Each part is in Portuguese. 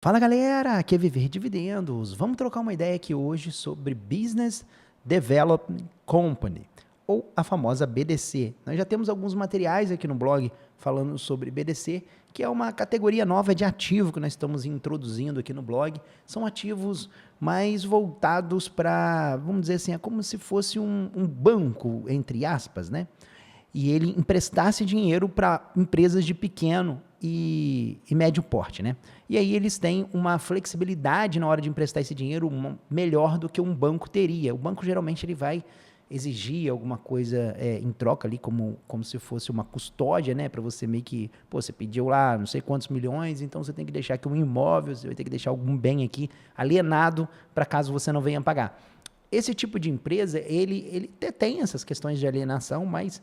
Fala galera, aqui é Viver Dividendos. Vamos trocar uma ideia aqui hoje sobre Business Development Company, ou a famosa BDC. Nós já temos alguns materiais aqui no blog falando sobre BDC, que é uma categoria nova de ativo que nós estamos introduzindo aqui no blog. São ativos mais voltados para, vamos dizer assim, é como se fosse um banco, entre aspas, né? E ele emprestasse dinheiro para empresas de pequeno e médio porte, né? E aí eles têm uma flexibilidade na hora de emprestar esse dinheiro melhor do que um banco teria. O banco geralmente ele vai exigir alguma coisa em troca ali, como se fosse uma custódia, né? Para você meio que, pô, você pediu lá não sei quantos milhões, então você tem que deixar aqui um imóvel, você vai ter que deixar algum bem aqui alienado para caso você não venha pagar. Esse tipo de empresa, ele tem essas questões de alienação, mas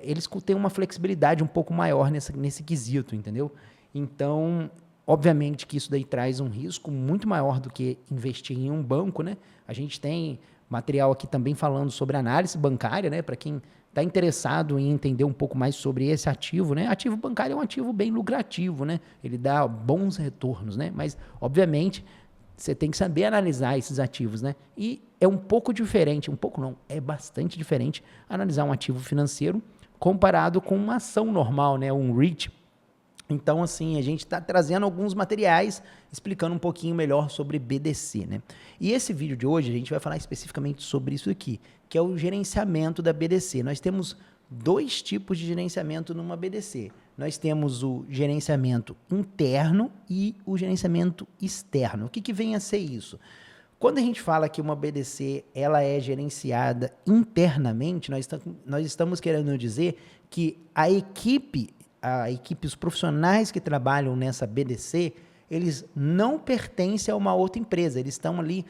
eles têm uma flexibilidade um pouco maior nesse quesito, entendeu? Então, obviamente que isso daí traz um risco muito maior do que investir em um banco, né? A gente tem material aqui também falando sobre análise bancária, né? Para quem está interessado em entender um pouco mais sobre esse ativo, né? Ativo bancário é um ativo bem lucrativo, né? Ele dá bons retornos, né? Mas, obviamente, você tem que saber analisar esses ativos, né? E é um pouco diferente, um pouco não, é bastante diferente analisar um ativo financeiro comparado com uma ação normal, né? Um REIT. Então, assim, a gente está trazendo alguns materiais explicando um pouquinho melhor sobre BDC, né? E esse vídeo de hoje a gente vai falar especificamente sobre isso aqui, que é o gerenciamento da BDC. Nós temos dois tipos de gerenciamento numa BDC. Nós temos o gerenciamento interno e o gerenciamento externo. O que vem a ser isso? Quando a gente fala que uma BDC ela é gerenciada internamente, nós estamos querendo dizer que a equipe, os profissionais que trabalham nessa BDC, eles não pertencem a uma outra empresa, eles estão ali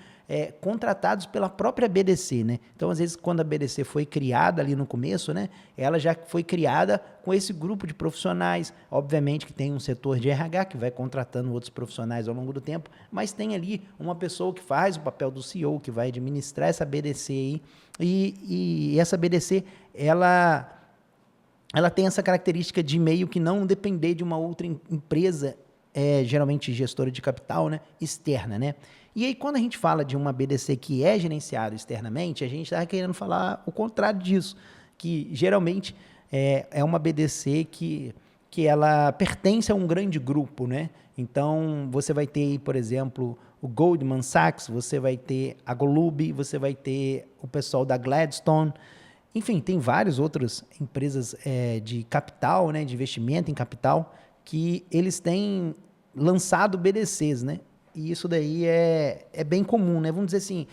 contratados pela própria BDC, né? Então, às vezes, quando a BDC foi criada ali no começo, né, ela já foi criada com esse grupo de profissionais, obviamente que tem um setor de RH que vai contratando outros profissionais ao longo do tempo, mas tem ali uma pessoa que faz o papel do CEO, que vai administrar essa BDC aí, e essa BDC, ela tem essa característica de meio que não depender de uma outra empresa, geralmente gestora de capital, né, externa, né? E aí, quando a gente fala de uma BDC que é gerenciada externamente, a gente está querendo falar o contrário disso, que geralmente é uma BDC que ela pertence a um grande grupo, né? Então, você vai ter, por exemplo, o Goldman Sachs, você vai ter a Golub, você vai ter o pessoal da Gladstone. Enfim, tem várias outras empresas de capital, né, de investimento em capital, que eles têm lançado BDCs, né? E isso daí é bem comum, né? Vamos dizer assim,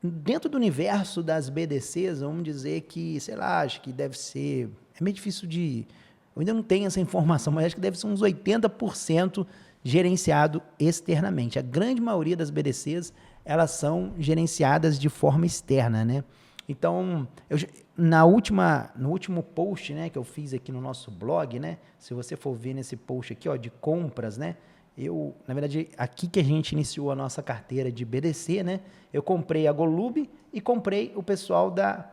dentro do universo das BDCs, vamos dizer que, sei lá, acho que deve ser... É meio difícil de... Eu ainda não tenho essa informação, mas acho que deve ser uns 80% gerenciado externamente. A grande maioria das BDCs, elas são gerenciadas de forma externa, né? Então, no último post, né, que eu fiz aqui no nosso blog, né, se você for ver nesse post aqui, ó, de compras, né, na verdade, aqui que a gente iniciou a nossa carteira de BDC, né, eu comprei a Golub e comprei o pessoal da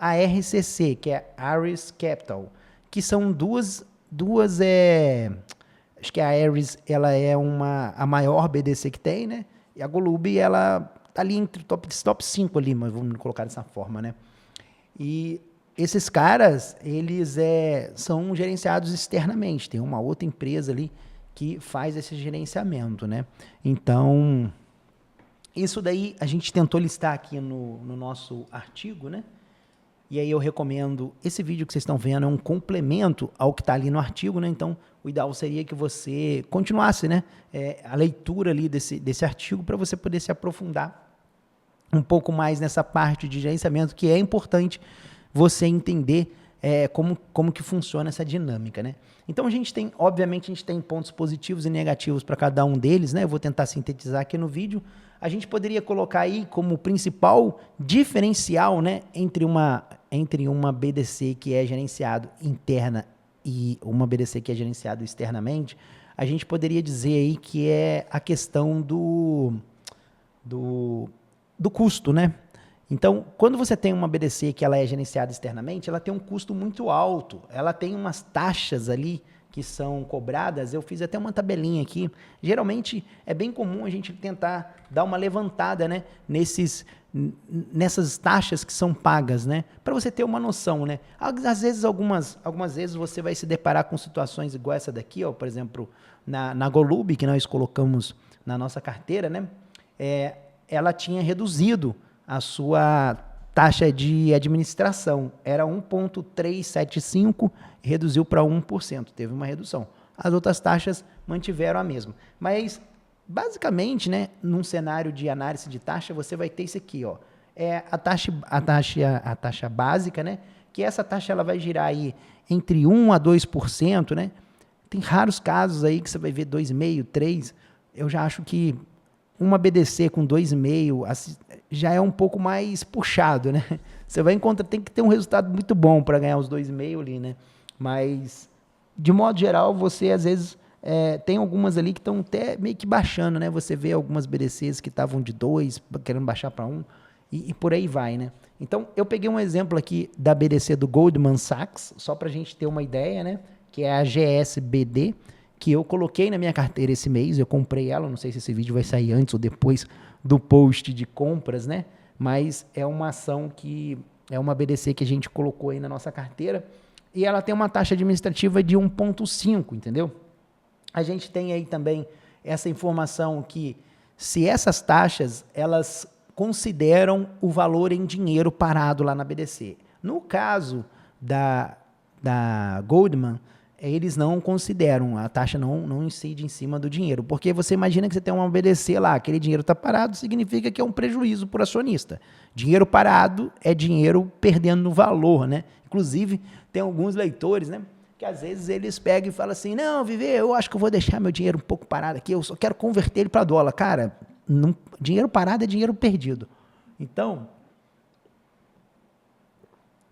ARCC, que é Ares Capital, que são acho que a Ares, ela é a maior BDC que tem, né, e a Golub, ela tá ali entre top 5 ali, mas vamos colocar dessa forma, né? E esses caras, eles são gerenciados externamente. Tem uma outra empresa ali que faz esse gerenciamento, né? Então, isso daí a gente tentou listar aqui no nosso artigo, né? E aí eu recomendo, esse vídeo que vocês estão vendo é um complemento ao que está ali no artigo, né? Então, o ideal seria que você continuasse, né, a leitura ali desse artigo para você poder se aprofundar um pouco mais nessa parte de gerenciamento, que é importante você entender como que funciona essa dinâmica, né? Então, obviamente, a gente tem pontos positivos e negativos para cada um deles, né? Eu vou tentar sintetizar aqui no vídeo. A gente poderia colocar aí como principal diferencial, né, entre uma BDC que é gerenciado interna e uma BDC que é gerenciado externamente, a gente poderia dizer aí que é a questão do custo, né? Então, quando você tem uma BDC que ela é gerenciada externamente, ela tem um custo muito alto, ela tem umas taxas ali que são cobradas, eu fiz até uma tabelinha aqui. Geralmente é bem comum a gente tentar dar uma levantada, né, nessas taxas que são pagas, né, para você ter uma noção, né. Às vezes, algumas vezes você vai se deparar com situações igual essa daqui, ó, por exemplo, na Golub, que nós colocamos na nossa carteira, né, ela tinha reduzido a sua taxa de administração. Era 1,375, reduziu para 1%. Teve uma redução. As outras taxas mantiveram a mesma. Mas, basicamente, né, num cenário de análise de taxa, você vai ter isso aqui, ó. A taxa básica, né, que essa taxa ela vai girar aí entre 1 a 2%, né? Tem raros casos aí que você vai ver 2,5%, 3%. Eu já acho que uma BDC com 2,5 já é um pouco mais puxado, né? Você vai encontrar, tem que ter um resultado muito bom para ganhar os 2,5 ali, né? Mas, de modo geral, você às vezes tem algumas ali que estão até meio que baixando, né? Você vê algumas BDCs que estavam de 2, querendo baixar para 1, e por aí vai, né? Então, eu peguei um exemplo aqui da BDC do Goldman Sachs, só para a gente ter uma ideia, né? Que é a GSBD, que eu coloquei na minha carteira esse mês, eu comprei ela, não sei se esse vídeo vai sair antes ou depois do post de compras, né? Mas é uma ação que é uma BDC que a gente colocou aí na nossa carteira e ela tem uma taxa administrativa de 1,5, entendeu? A gente tem aí também essa informação que se essas taxas, elas consideram o valor em dinheiro parado lá na BDC. No caso da Goldman, eles não consideram, a taxa não incide em cima do dinheiro, porque você imagina que você tem uma BDC lá, aquele dinheiro está parado, significa que é um prejuízo para o acionista. Dinheiro parado é dinheiro perdendo no valor, né? Inclusive, tem alguns leitores, né, que às vezes eles pegam e falam assim, não, Viver, eu acho que eu vou deixar meu dinheiro um pouco parado aqui, eu só quero converter ele para dólar. Cara, dinheiro parado é dinheiro perdido. Então,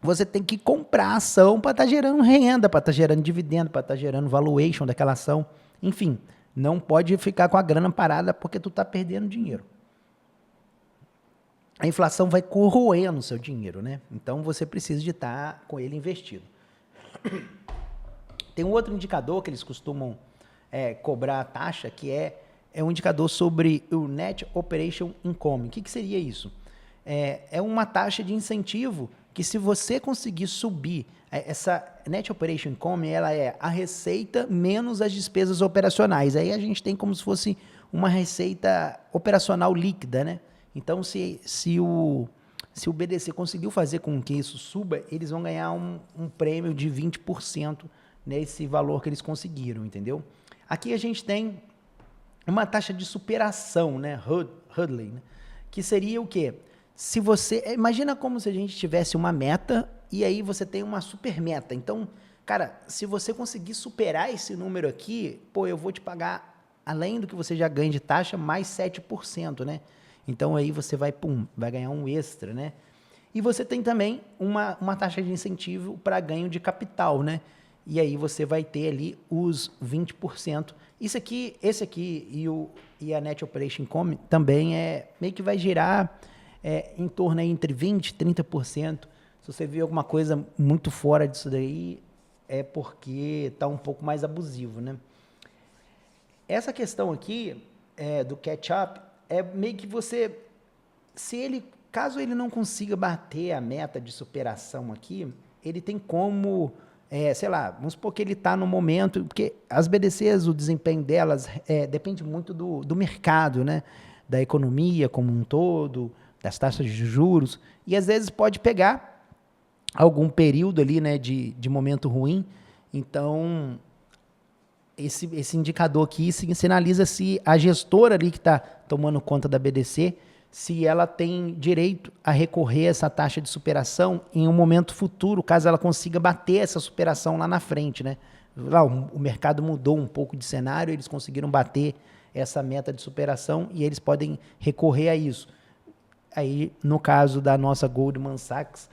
você tem que comprar ação para estar gerando renda, para estar gerando dividendo, para estar gerando valuation daquela ação. Enfim, não pode ficar com a grana parada porque tu está perdendo dinheiro. A inflação vai corroendo o seu dinheiro, né? Então, você precisa de estar com ele investido. Tem um outro indicador que eles costumam cobrar a taxa, que é um indicador sobre o Net Operation Income. O que seria isso? É uma taxa de incentivo que se você conseguir subir, essa Net Operation Income, ela é a receita menos as despesas operacionais. Aí a gente tem como se fosse uma receita operacional líquida, né? Então, se o BDC conseguiu fazer com que isso suba, eles vão ganhar um prêmio de 20% nesse valor que eles conseguiram, entendeu? Aqui a gente tem uma taxa de superação, né? Hurdling, né? Que seria o quê? Se você, imagina como se a gente tivesse uma meta e aí você tem uma super meta. Então, cara, se você conseguir superar esse número aqui, pô, eu vou te pagar, além do que você já ganha de taxa, mais 7%, né? Então, aí você vai ganhar um extra, né? E você tem também uma taxa de incentivo para ganho de capital, né? E aí você vai ter ali os 20%. Esse aqui e a Net Operation Income também meio que vai girar em torno aí entre 20% e 30%. Se você vê alguma coisa muito fora disso daí, é porque está um pouco mais abusivo, né? Essa questão aqui do catch-up é meio que você, caso ele não consiga bater a meta de superação aqui, ele tem como, sei lá, vamos supor que ele está no momento, porque as BDCs, o desempenho delas depende muito do mercado, né? Da economia como um todo, das taxas de juros, e às vezes pode pegar algum período ali, né, de momento ruim. Então, esse indicador aqui sinaliza se a gestora ali que está tomando conta da BDC, se ela tem direito a recorrer a essa taxa de superação em um momento futuro, caso ela consiga bater essa superação lá na frente, né? Lá, o mercado mudou um pouco de cenário, eles conseguiram bater essa meta de superação e eles podem recorrer a isso. Aí, no caso da nossa Goldman Sachs,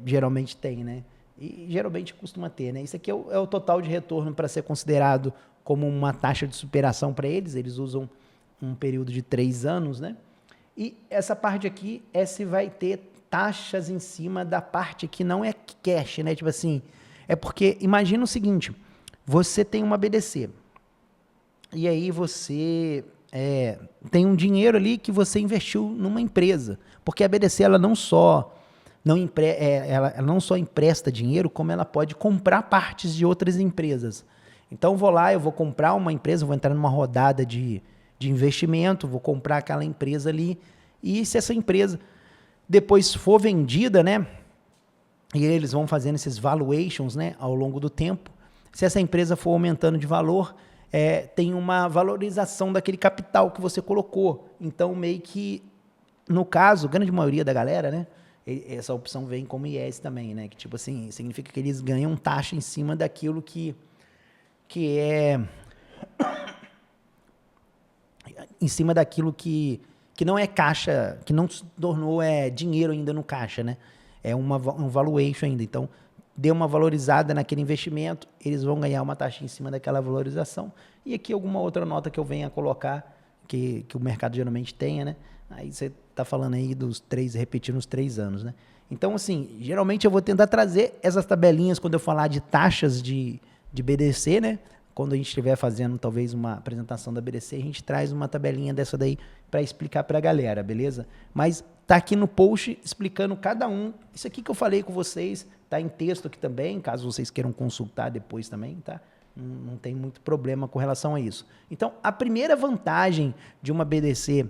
geralmente tem, né? E geralmente costuma ter, né? Isso aqui é o total de retorno para ser considerado como uma taxa de superação para eles. Eles usam um período de 3 anos, né? E essa parte aqui se vai ter taxas em cima da parte que não é cash, né? Tipo assim, é porque, imagina o seguinte, você tem uma BDC. E aí você tem um dinheiro ali que você investiu numa empresa. Porque a BDC, ela não só ela não só empresta dinheiro, como ela pode comprar partes de outras empresas. Então, eu vou comprar uma empresa, vou entrar numa rodada de investimento, vou comprar aquela empresa ali, e se essa empresa depois for vendida, né, e eles vão fazendo esses valuations, né, ao longo do tempo, se essa empresa for aumentando de valor, tem uma valorização daquele capital que você colocou. Então, meio que, no caso, a grande maioria da galera, né, essa opção vem como IES também, né, que tipo assim, significa que eles ganham taxa em cima daquilo que é em cima daquilo que não é caixa, que não se tornou dinheiro ainda no caixa, né? É um valuation ainda. Então, deu uma valorizada naquele investimento, eles vão ganhar uma taxa em cima daquela valorização. E aqui alguma outra nota que eu venha colocar, que o mercado geralmente tenha, né? Aí você está falando aí repetindo os 3 anos, né? Então, assim, geralmente eu vou tentar trazer essas tabelinhas quando eu falar de taxas de BDC, né? Quando a gente estiver fazendo talvez uma apresentação da BDC, a gente traz uma tabelinha dessa daí para explicar para a galera, beleza? Mas tá aqui no post explicando cada um. Isso aqui que eu falei com vocês, tá em texto aqui também, caso vocês queiram consultar depois também, tá? Não tem muito problema com relação a isso. Então, a primeira vantagem de uma BDC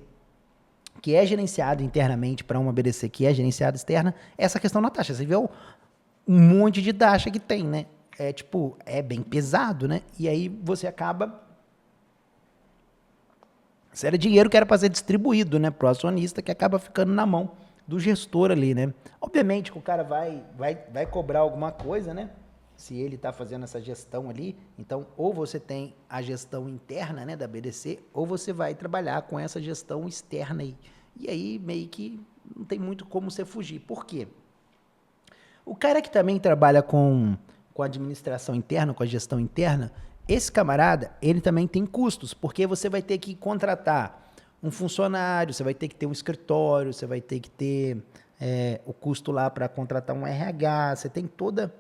que é gerenciada internamente para uma BDC que é gerenciada externa é essa questão da taxa. Você vê um monte de taxa que tem, né? É bem pesado, né? E aí você acaba... Isso era dinheiro que era para ser distribuído, né? Pro acionista, que acaba ficando na mão do gestor ali, né? Obviamente que o cara vai cobrar alguma coisa, né? Se ele está fazendo essa gestão ali. Então, ou você tem a gestão interna, né, da BDC, ou você vai trabalhar com essa gestão externa aí. E aí, meio que não tem muito como você fugir. Por quê? O cara que também trabalha com a administração interna, com a gestão interna, esse camarada, ele também tem custos, porque você vai ter que contratar um funcionário, você vai ter que ter um escritório, você vai ter que ter o custo lá para contratar um RH, você tem toda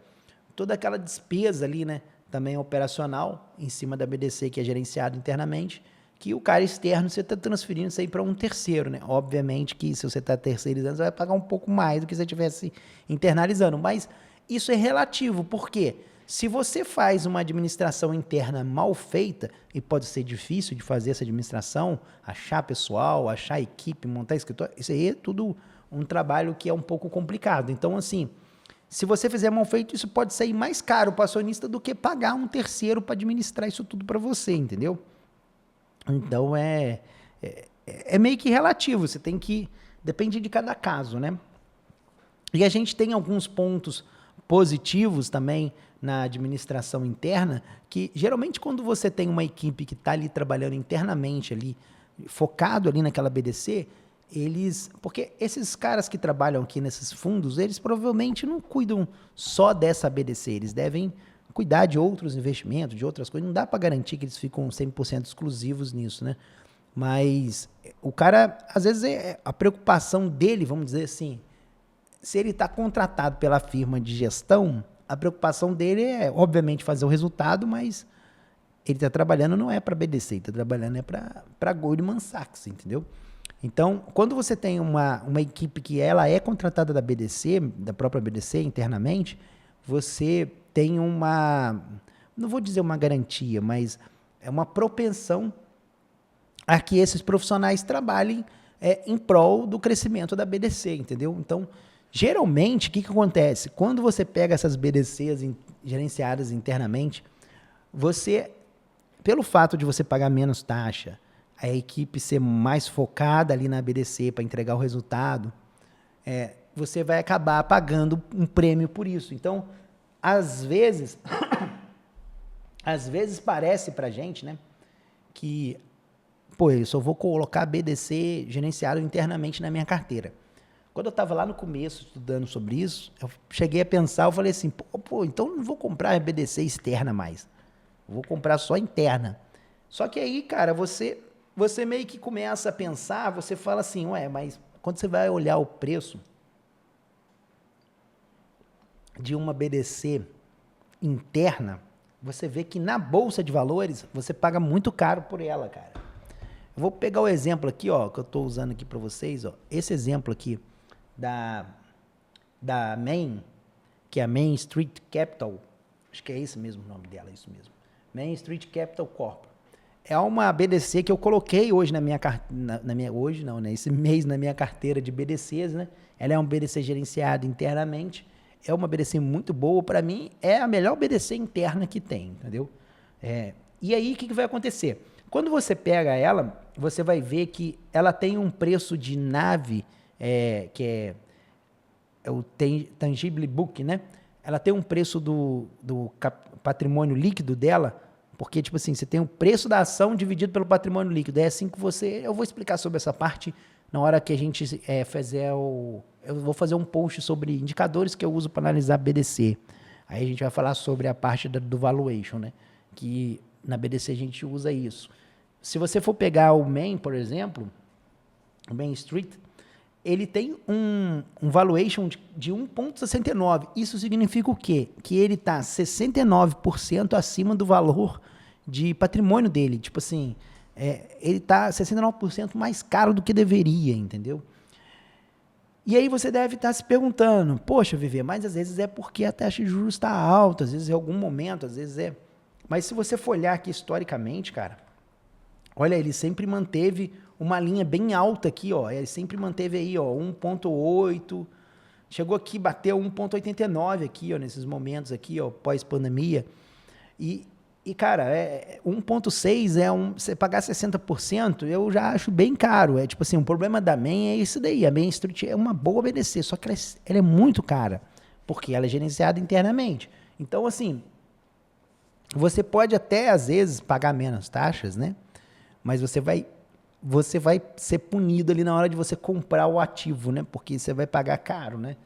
aquela despesa ali, né, também operacional, em cima da BDC, que é gerenciado internamente, que o cara externo, você está transferindo isso aí para um terceiro, né? Obviamente que se você está terceirizando, você vai pagar um pouco mais do que se você estivesse internalizando, mas isso é relativo, por quê? Se você faz uma administração interna mal feita, e pode ser difícil de fazer essa administração, achar pessoal, achar equipe, montar escritório, isso aí é tudo um trabalho que é um pouco complicado. Então, assim, se você fizer mal feito, isso pode sair mais caro para o acionista do que pagar um terceiro para administrar isso tudo para você, entendeu? Então, é meio que relativo, você tem que... Depende de cada caso, né? E a gente tem alguns pontos positivos também na administração interna, que geralmente quando você tem uma equipe que está ali trabalhando internamente, ali, focado ali naquela BDC, porque esses caras que trabalham aqui nesses fundos, eles provavelmente não cuidam só dessa BDC, eles devem cuidar de outros investimentos, de outras coisas, não dá para garantir que eles ficam 100% exclusivos nisso, né? Mas o cara, às vezes, a preocupação dele, vamos dizer assim, se ele está contratado pela firma de gestão, a preocupação dele é, obviamente, fazer o resultado, mas ele está trabalhando não é para BDC, ele está trabalhando para Goldman Sachs, entendeu? Então, quando você tem uma equipe que ela é contratada da BDC, da própria BDC internamente, você tem não vou dizer uma garantia, mas é uma propensão a que esses profissionais trabalhem em prol do crescimento da BDC, entendeu? Então, geralmente, o que acontece? Quando você pega essas BDCs gerenciadas internamente, pelo fato de você pagar menos taxa, a equipe ser mais focada ali na BDC para entregar o resultado, você vai acabar pagando um prêmio por isso. Então, às vezes parece para a gente, né, que, pô, eu só vou colocar BDC gerenciado internamente na minha carteira. Quando eu estava lá no começo estudando sobre isso, eu cheguei a pensar, eu falei assim, pô, então não vou comprar BDC externa mais. Vou comprar só interna. Só que aí, cara, você meio que começa a pensar, você fala assim, mas quando você vai olhar o preço de uma BDC interna, você vê que na bolsa de valores, você paga muito caro por ela, cara. Eu vou pegar o exemplo aqui, ó, que eu estou usando aqui para vocês, ó. Esse exemplo aqui da Main, que é a Main Street Capital, acho que é esse mesmo o nome dela, isso mesmo. Main Street Capital Corp. É uma BDC que eu coloquei hoje na minha carteira, hoje não, né? Esse mês na minha carteira de BDCs, né? Ela é um BDC gerenciado internamente, é uma BDC muito boa, para mim é a melhor BDC interna que tem, entendeu? E aí o que vai acontecer? Quando você pega ela, você vai ver que ela tem um preço de NAV, que é o Tangible Book, né? Ela tem um preço do patrimônio líquido dela, porque, tipo assim, você tem o preço da ação dividido pelo patrimônio líquido. É assim que eu vou explicar sobre essa parte na hora que a gente fizer eu vou fazer um post sobre indicadores que eu uso para analisar BDC. Aí a gente vai falar sobre a parte do valuation, né? Que na BDC a gente usa isso. Se você for pegar o Main, por exemplo, o Main Street, ele tem um valuation de 1,69. Isso significa o quê? Que ele está 69% acima do valor de patrimônio dele. Tipo assim, ele está 69% mais caro do que deveria, entendeu? E aí você deve estar se perguntando, poxa, Viver, mas às vezes é porque a taxa de juros está alta, às vezes é algum momento, às vezes é... Mas se você for olhar aqui historicamente, cara, olha, ele sempre manteve uma linha bem alta aqui, ó. Ele sempre manteve aí, ó, 1,8. Chegou aqui, bateu 1,89 aqui, ó, nesses momentos aqui, ó, pós-pandemia. E cara, 1,6 você pagar 60%, eu já acho bem caro. É tipo assim, o problema da Main é isso daí. A Main Street é uma boa BDC, só que ela é muito cara, porque ela é gerenciada internamente. Então, assim, você pode até, às vezes, pagar menos taxas, né? Mas você vai ser punido ali na hora de você comprar o ativo, né? Porque você vai pagar caro, né?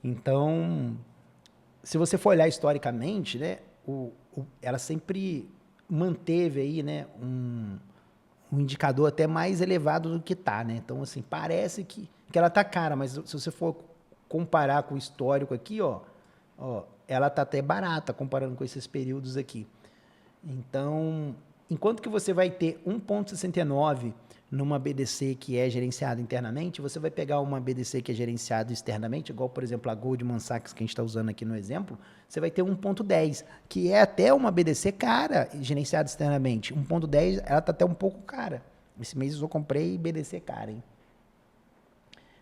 Então, se você for olhar historicamente, né? Ela sempre manteve aí, né? Um indicador até mais elevado do que tá, né? Então, assim, parece que ela tá cara, mas se você for comparar com o histórico aqui, ó, ela tá até barata comparando com esses períodos aqui. Então, enquanto que você vai ter 1,69 numa BDC que é gerenciada internamente, você vai pegar uma BDC que é gerenciada externamente, igual, por exemplo, a Goldman Sachs, que a gente está usando aqui no exemplo, você vai ter 1,10, que é até uma BDC cara, gerenciada externamente. 1,10, ela está até um pouco cara. Esse mês eu comprei BDC cara, hein?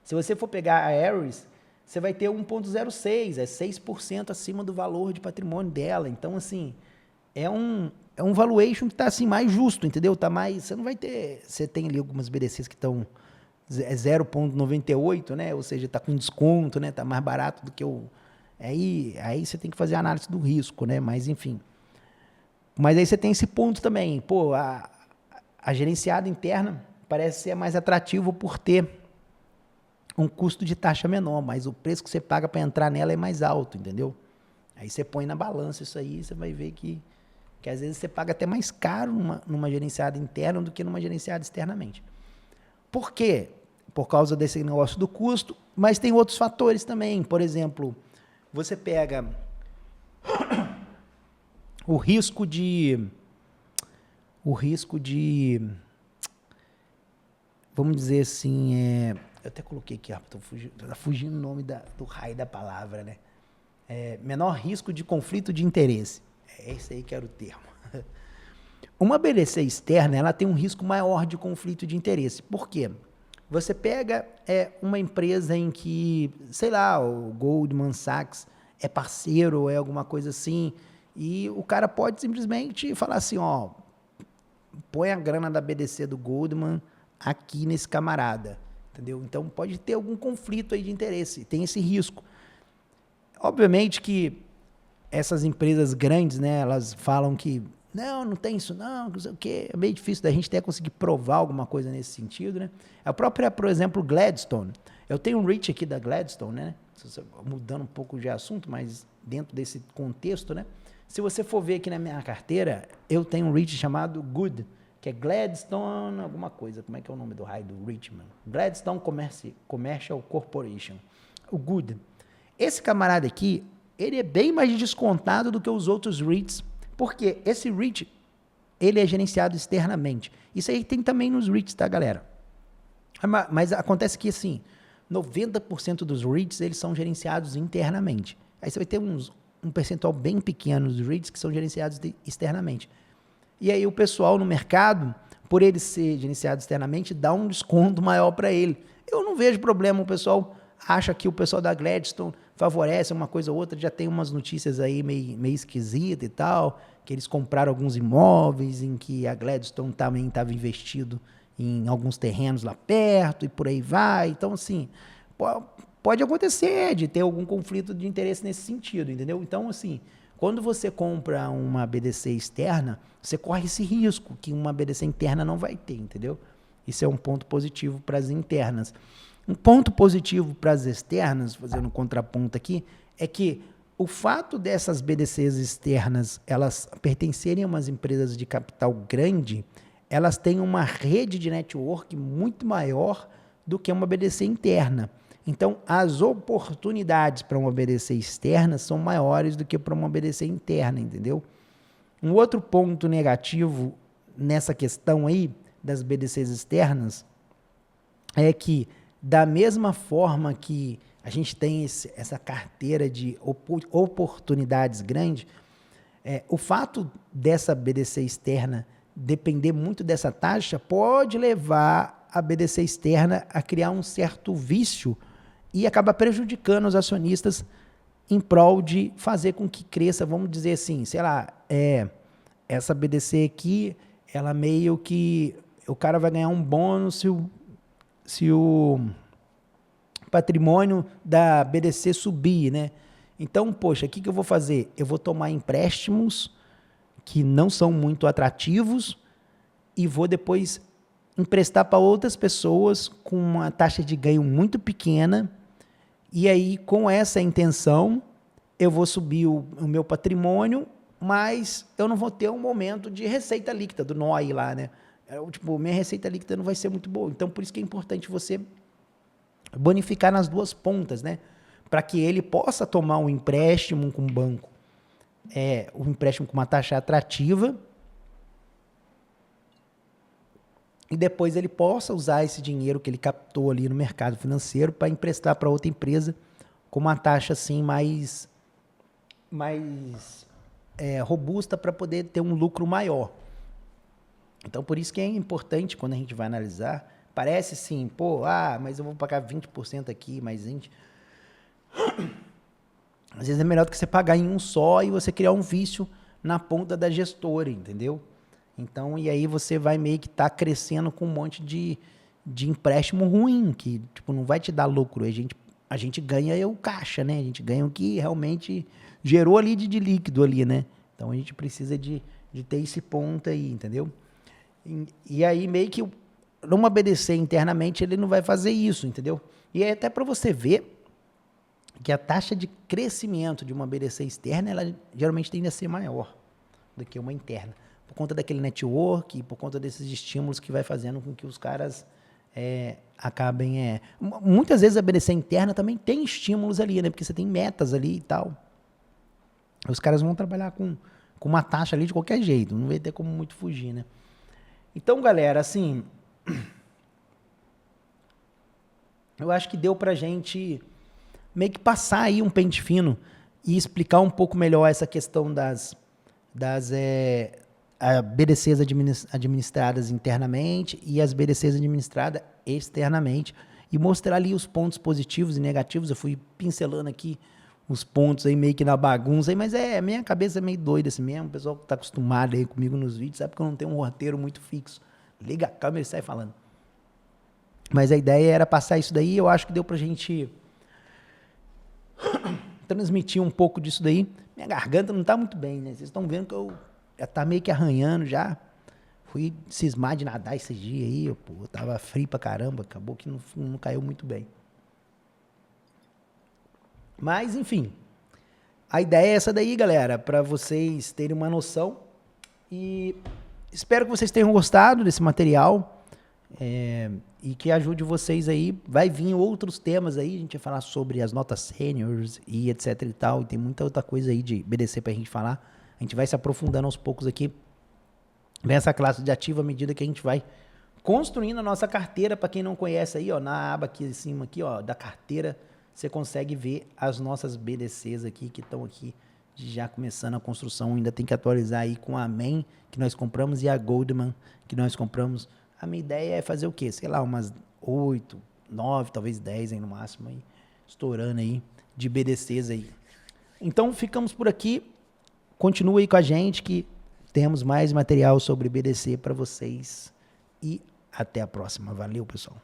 Se você for pegar a Ares, você vai ter 1,06, é 6% acima do valor de patrimônio dela. Então, assim, é um valuation que está assim, mais justo, entendeu? Tá mais, você não vai ter... Você tem ali algumas BDCs que estão 0,98, né? Ou seja, está com desconto, né? Está mais barato do que o... Aí você tem que fazer a análise do risco, né? Mas, enfim. Mas aí você tem esse ponto também. Pô, a gerenciada interna parece ser mais atrativo por ter um custo de taxa menor, mas o preço que você paga para entrar nela é mais alto, entendeu? Aí você põe na balança isso aí, você vai ver que às vezes você paga até mais caro numa gerenciada interna do que numa gerenciada externamente. Por quê? Por causa desse negócio do custo, mas tem outros fatores também. Por exemplo, você pega o risco de... Vamos dizer assim, eu até coloquei aqui, tá fugindo o nome do raio da palavra, né? Menor risco de conflito de interesse. É esse aí que era o termo. Uma BDC externa, ela tem um risco maior de conflito de interesse. Por quê? Você pega uma empresa em que, sei lá, o Goldman Sachs é parceiro ou é alguma coisa assim, e o cara pode simplesmente falar assim, ó, põe a grana da BDC do Goldman aqui nesse camarada, entendeu? Então pode ter algum conflito aí de interesse, tem esse risco. Obviamente que essas empresas grandes, né, elas falam que não tem isso não sei o quê. É meio difícil da gente até conseguir provar alguma coisa nesse sentido, né? A própria, por exemplo, Gladstone. Eu tenho um REIT aqui da Gladstone, né? Mudando um pouco de assunto, mas dentro desse contexto, né? Se você for ver aqui na minha carteira, eu tenho um REIT chamado Good, que é Gladstone alguma coisa. Como é que é o nome do raio do REIT, mano? Gladstone Commercial Corporation. O Good. Esse camarada aqui, ele é bem mais descontado do que os outros REITs, Porque esse REIT, ele é gerenciado externamente. Isso aí tem também nos REITs, tá, galera? Mas acontece que, assim, 90% dos REITs, eles são gerenciados internamente. Aí você vai ter um percentual bem pequeno dos REITs que são gerenciados externamente. E aí o pessoal no mercado, por ele ser gerenciado externamente, dá um desconto maior para ele. Eu não vejo problema, o pessoal acha que o pessoal da Gladstone favorece uma coisa ou outra, já tem umas notícias aí meio esquisitas e tal, que eles compraram alguns imóveis em que a Gladstone também estava investido em alguns terrenos lá perto e por aí vai. Então, assim, pode acontecer de ter algum conflito de interesse nesse sentido, entendeu? Então, assim, quando você compra uma BDC externa, você corre esse risco que uma BDC interna não vai ter, entendeu? Isso é um ponto positivo para as internas. Um ponto positivo para as externas, fazendo um contraponto aqui, é que o fato dessas BDCs externas, elas pertencerem a umas empresas de capital grande, elas têm uma rede de network muito maior do que uma BDC interna. Então, as oportunidades para uma BDC externa são maiores do que para uma BDC interna, entendeu? Um outro ponto negativo nessa questão aí das BDCs externas é que, da mesma forma que a gente tem essa carteira de oportunidades grande, o fato dessa BDC externa depender muito dessa taxa pode levar a BDC externa a criar um certo vício e acaba prejudicando os acionistas em prol de fazer com que cresça, vamos dizer assim, sei lá, essa BDC aqui, ela meio que, o cara vai ganhar um bônus se o patrimônio da BDC subir, né? Então, poxa, o que eu vou fazer? Eu vou tomar empréstimos que não são muito atrativos e vou depois emprestar para outras pessoas com uma taxa de ganho muito pequena. E aí, com essa intenção, eu vou subir o meu patrimônio, mas eu não vou ter um momento de receita líquida, do NOI lá, né? Tipo, minha receita líquida não vai ser muito boa. Então, por isso que é importante você bonificar nas duas pontas, né? Para que ele possa tomar um empréstimo com o banco, um empréstimo com uma taxa atrativa, e depois ele possa usar esse dinheiro que ele captou ali no mercado financeiro para emprestar para outra empresa com uma taxa assim mais robusta para poder ter um lucro maior. Então, por isso que é importante quando a gente vai analisar, parece assim, mas eu vou pagar 20% aqui, mais 20%. Às vezes é melhor do que você pagar em um só e você criar um vício na ponta da gestora, entendeu? Então, e aí você vai meio que estar crescendo com um monte de empréstimo ruim, que tipo, não vai te dar lucro. A gente ganha o caixa, né? A gente ganha o que realmente gerou ali de líquido ali, né? Então, a gente precisa de ter esse ponto aí, entendeu? E aí, meio que numa BDC internamente, ele não vai fazer isso, entendeu? E aí, até para você ver que a taxa de crescimento de uma BDC externa, ela geralmente tende a ser maior do que uma interna. Por conta daquele network, por conta desses estímulos que vai fazendo com que os caras acabem... Muitas vezes a BDC interna também tem estímulos ali, né? Porque você tem metas ali e tal. Os caras vão trabalhar com uma taxa ali de qualquer jeito, não vai ter como muito fugir, né? Então, galera, assim... eu acho que deu pra gente meio que passar aí um pente fino e explicar um pouco melhor essa questão das BDCs administradas internamente e as BDCs administradas externamente e mostrar ali os pontos positivos e negativos. Eu fui pincelando aqui os pontos aí meio que na bagunça, aí, mas minha cabeça é meio doida assim mesmo. O pessoal que está acostumado aí comigo nos vídeos sabe que eu não tenho um roteiro muito fixo. Liga a câmera e sai falando. Mas a ideia era passar isso daí, eu acho que deu pra gente transmitir um pouco disso daí. Minha garganta não tá muito bem, né? Vocês estão vendo que eu já tá meio que arranhando já. Fui cismar de nadar esses dias aí, eu tava frio pra caramba, acabou que não caiu muito bem. Mas, enfim, a ideia é essa daí, galera, para vocês terem uma noção. E espero que vocês tenham gostado desse material. E que ajude vocês aí. Vai vir outros temas aí, a gente vai falar sobre as notas seniors e etc e tal, e tem muita outra coisa aí de BDC pra gente falar. A gente vai se aprofundando aos poucos aqui nessa classe de ativo à medida que a gente vai construindo a nossa carteira. Para quem não conhece aí, ó, na aba aqui em cima aqui, ó, da carteira, você consegue ver as nossas BDCs aqui que estão aqui já começando a construção. Ainda tem que atualizar aí com a AMEN que nós compramos e a Goldman que nós compramos. A minha ideia é fazer o quê? Sei lá, umas 8, 9, talvez 10 aí no máximo aí, estourando aí de BDCs aí. Então ficamos por aqui. Continua aí com a gente que temos mais material sobre BDC para vocês e até a próxima. Valeu, pessoal.